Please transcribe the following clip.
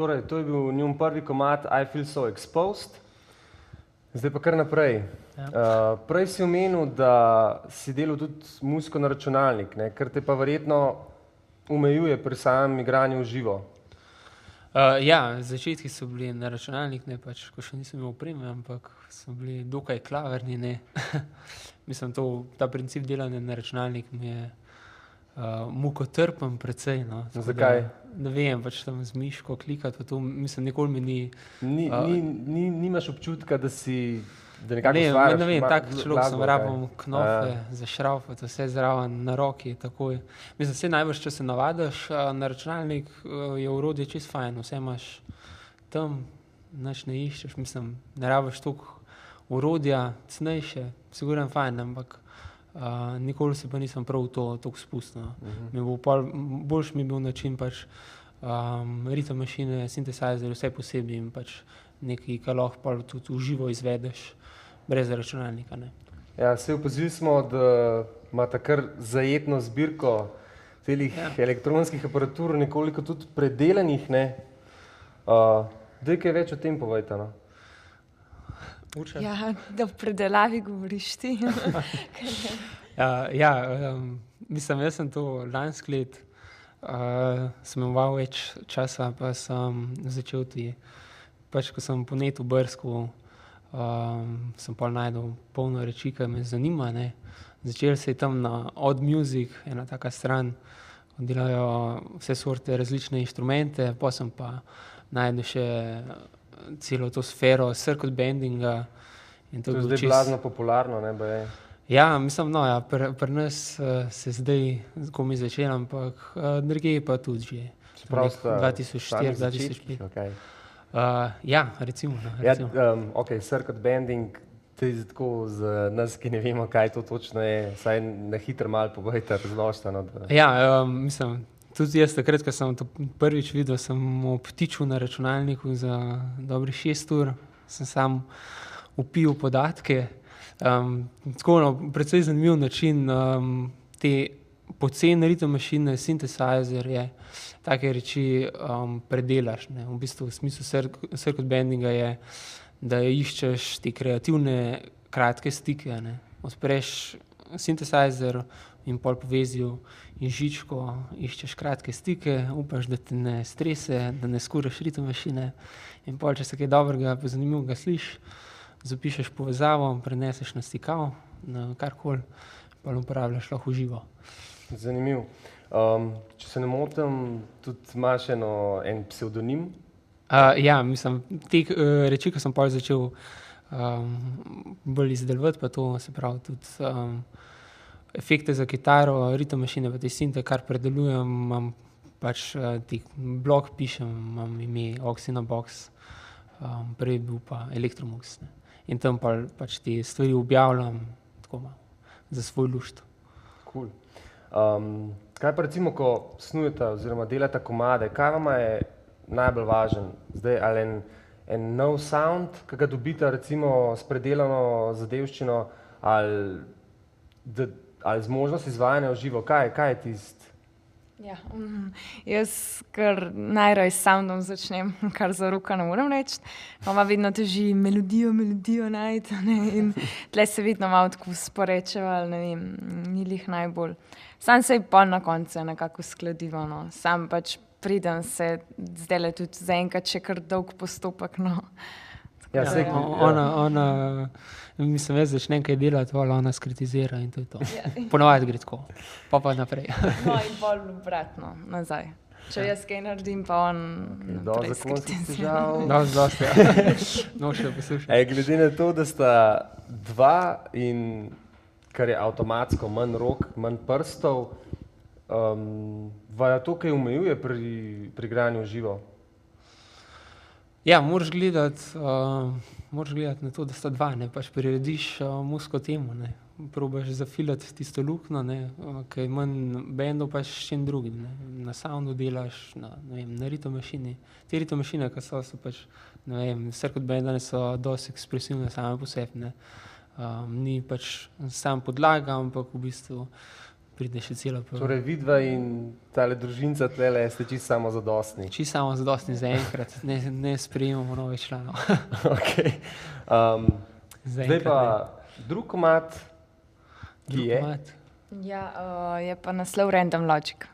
Torej, to je bil njun prvi komad I Feel So Exposed. Zdaj pa kar naprej. Prej si omenil, da si delal tudi muziko na računalnik, ne? Kar te pa verjetno omejuje pri samem igranju v živo. Ja, začetki so bili na računalnik, ne pač, ko še nisem imel opreme, ampak so bili dokaj klavrni, ne. Mislim, ta princip delanja na računalnik mi je mukotrpen precej, no. Zakaj? Ne vem, pač tam z miško klikati, pa to, mislim, nikoli mi ni... Nimaš občutka, da nekako Ne, ustvarjaš ne vem, tak človek sem, glasbo, rabim knofe, zašraufati, vse zraven na roki, takoj. Mislim, vse najbrž, če se navadiš na računalnik, je orodje čisto fajn, vse imaš tam, nič ne iščeš, mislim, ne rabiš toliko orodja, cenejše, sigurno fajn, ampak nikoli se pa nisem prav toliko spustil. Boljš mi je bil način pač ritem mašine, sintesajzer, vse posebej in pač nekaj, kar lahko pa tudi v živo izvedeš brez računalnika, ne. Ja, saj opazili smo, da imata kar zajetno zbirko celih elektronskih aparatur, nekoliko tudi predelanih, ne. Daj kaj več o tem povejte, no. Urša? Ja, da v predelavi govoriš ti. Mislim, jaz sem to lansko let, sem imel več časa, pa sem začel pač, ko sem po netu brskal, sem pol najdel polno reči, ki me zanima, ne. Začel se je tam na Odd Music, ena taka stran, delajo vse sorte različne inštrumente, pa sem pa najdel še celo to sfero circuit bendinga. To je zdaj blazno popularno, ne, baje. Ja, mislim, no, ja, pri nas se zdaj, ko mi začel, ampak drugje pa tudi že. 2004, 2005. Okay. Ja, recimo. Circuit bending, to je tako za nas, ki ne vemo, kaj to točno je, saj na hitro malo povejte, razložite. Ja, mislim, tudi jaz takrat, ko sem to prvič videl, sem obtičil na računalniku za dobrih 6 ur, sem sam vpil podatke. Tako, no, precej zanimiv način te poceni ritem mašine, sintesajzer je, take reči predelaš, ne. V bistvu v smislu circuit bendinga je, da iščeš te kreativne kratke stike, ne. Odpreš sintesajzer in pol po vezju in žičko iščeš kratke stike, upaš, da te ne strese, da ne skuraš ritem mašine in pol, če se kaj dobrega pa zanimivega slišiš, zapišeš povezavo, preneseš na stikal, na karkoli, pa uporabljaš lahko v živo. Zanimiv. Če se ne motim, tudi imaš en psevdonim? Ja, mislim, te reči, ko sem pol začel bolj izdelovati, pa to se pravi tudi efekte za kitaro, ritem mašine, pa te sinte, kar predelujem, imam pač blog pišem, imam ime Oxynabox, prej bil pa Elektromux, ne. In tam pač te stvari objavljam, tako malo, za svoj lušt. Cool. Kaj pa recimo, ko snujete oziroma delate komade, kaj vama je najbolj važen? Zdaj, ali en nov sound, ki ga dobite recimo s predelano zadevščino, ali zmožnost izvajanja v živo, kaj je tisto? Ja, jaz kar najraje s soundom začnem, kar za roka ne morem reči. Mama vedno teži melodijo najti, ne, in tle se vedno malo tako sporečeva, ali ne vem, ni lih najbolj. Sam se je pol na koncu nekako skladivo, no. Sam pač pridem se, zdajle tudi zaenkrat še kar dolg postopek, no. Ja, sej, Ona, mislim, jaz začnem kaj delati, ona skritizira in to je to. Ponavadi gre tako, pa naprej. No, in pol obratno, nazaj. Če jaz kaj naredim, pa on naprej skritizira. Dosti, ja. No, še poslušaj. Glede na to, da sta dva in kar je avtomatsko manj rok, manj prstov, vaja to kaj omejuje pri igranju v živo? Ja, moraš gledati na to, da sta dva, ne, pač prirediš muziko temu, ne. Probaš zafilati tisto luknjo, ne, ke je manj bendov pa s čim drugim, ne. Na soundu delaš, ne vem, na ritem mašini. Te ritem mašine, ke so pač, ne vem, circuit bendane so dosti ekspresivne same po sebi, ne. Ni pač sam podlaga, ampak v bistvu pride še celo prvo. Torej, vidva in tale družinca tlele ste čisto samozadostni. Čisto samozadostni zaenkrat, ne sprejemamo novih članov. Okay. Zdaj pa drug komad, ki je? Ja, je pa naslov Random Logic.